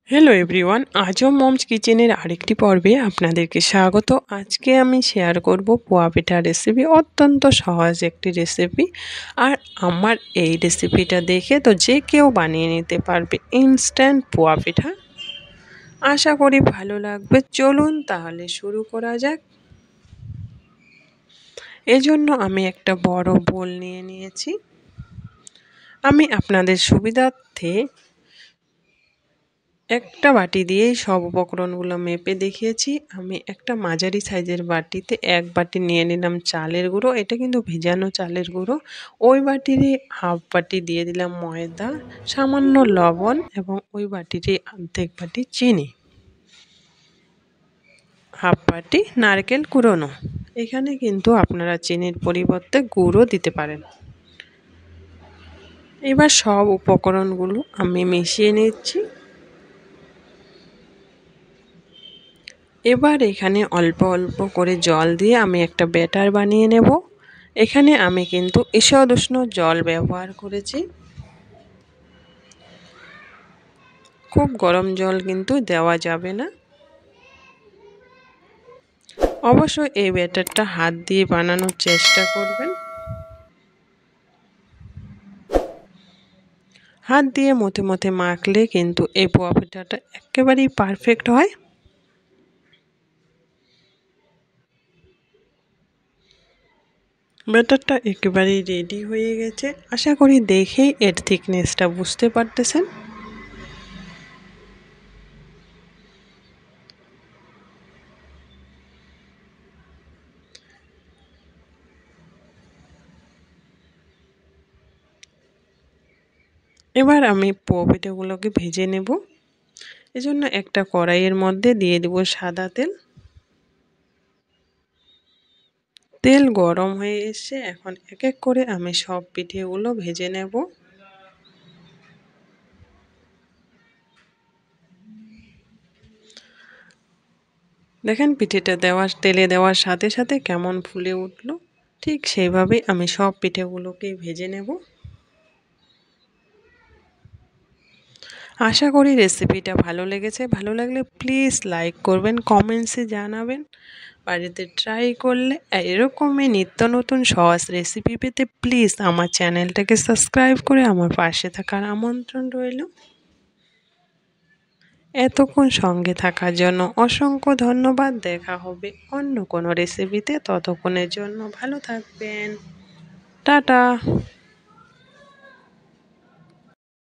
Hello everyone, আজও moms কিচেনের আরেকটি পর্বে আপনাদেরকে স্বাগত। আজকে আমি শেয়ার করব পোয়া পিঠা রেসিপি। অত্যন্ত সহজ একটি রেসিপি, আর আমার এই রেসিপিটা দেখে তো যে কেউ বানিয়ে নিতে পারবে ইনস্ট্যান্ট পোয়া পিঠা। আশা করি ভালো লাগবে। চলুন তাহলে শুরু করা যাক। এজন্য আমি একটা বড় বোল নিয়ে নিয়েছি। আমি আপনাদের সুবিধার্থে একটা বাটি দিয়েই সব উপকরণগুলো মেপে দেখিয়েছি। আমি একটা মাঝারি সাইজের বাটিতে এক বাটি নিয়ে নিলাম চালের গুঁড়ো। এটা কিন্তু ভেজানো চালের গুঁড়ো। ওই বাটিরই হাফ বাটি দিয়ে দিলাম ময়দা, সামান্য লবণ এবং ওই বাটিরই অর্ধেক বাটি চিনি, হাফ বাটি নারকেল কুড়োনো। এখানে কিন্তু আপনারা চিনির পরিবর্তে গুঁড়ো দিতে পারেন। এবার সব উপকরণগুলো আমি মিশিয়ে নিচ্ছি। এবার এখানে অল্প অল্প করে জল দিয়ে আমি একটা ব্যাটার বানিয়ে নেব। এখানে আমি কিন্তু ঈষৎ উষ্ণ জল ব্যবহার করেছি। খুব গরম জল কিন্তু দেওয়া যাবে না। অবশ্যই এই ব্যাটারটা হাত দিয়ে বানানোর চেষ্টা করবেন। হাত দিয়ে মথে মথে মাখলে কিন্তু এই পোয়া পিঠাটা একেবারেই পারফেক্ট হয়। ব্যাটারটা একেবারেই রেডি হয়ে গেছে। আশা করি দেখেই এর থিকনেসটা বুঝতে পারতেছেন। এবার আমি পোয়া পিঠাগুলোকে ভেজে নেব। এজন্য একটা কড়াইয়ের মধ্যে দিয়ে দেব সাদা তেল। তেল গরম হয়ে এসে এখন এক এক করে আমি সব পিঠেগুলো ভেজে নেব। দেখেন পিঠেটা তেলে দেওয়ার সাথে সাথে কেমন ফুলে উঠলো। ঠিক সেইভাবেই আমি সব পিঠেগুলোকে ভেজে নেব। আশা করি রেসিপিটা ভালো লেগেছে। ভালো লাগলে প্লিজ লাইক করবেন, কমেন্টসে জানাবেন। বাড়িতে ট্রাই করলে এরকমই নিত্য নতুন সহজ রেসিপি পেতে প্লিজ আমার চ্যানেলটাকে সাবস্ক্রাইব করে আমার পাশে থাকার আমন্ত্রণ রইল। এতক্ষণ সঙ্গে থাকার জন্য অসংখ্য ধন্যবাদ। দেখা হবে অন্য কোনো রেসিপিতে। ততক্ষণের জন্য ভালো থাকবেন। টাটা।